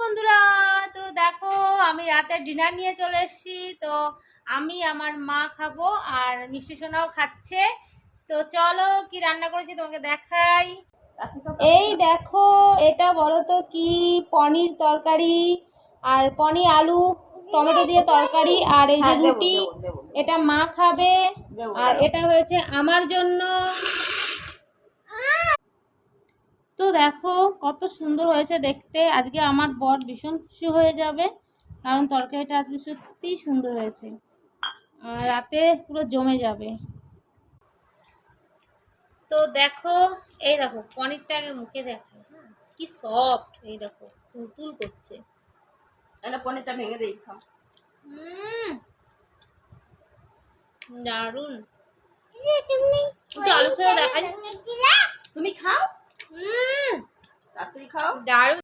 বন্ধুরা, তো দেখো আমি রাতের ডিনার নিয়ে চলে এসেছি। তো আমি আমার মা খাবো আর মিষ্টি সোনাও খাচ্ছে। তো চলো কি রান্না করেছি তোমাকে দেখাই। এই দেখো, এটা বলো তো কি? পনির তরকারি আর পনির আলু টমেটো দিয়ে তরকারি, আর এই যে রুটি, এটা মা খাবে। আর এটা হয়েছে আমার জন্য। তো দেখো কত সুন্দর হয়েছে দেখতে। আজকে আমার বর ভীষণ খুশি হয়ে যাবে, কারণ তরকারিটা আজকে সত্যিই সুন্দর হয়েছে আর রাতে পুরো জমে যাবে। তো দেখো, এই দেখো পনিরটা আগে মুখে দেখো, হ্যাঁ কি সফট। এই দেখো তুলতুল করছে। এটা পনিরটা ভেঙে দেই, খাও। দারুন। একটু আলু খেয়ে দেখাই। তুমি খাও, তাড়াতাড়ি খাও। দারুন।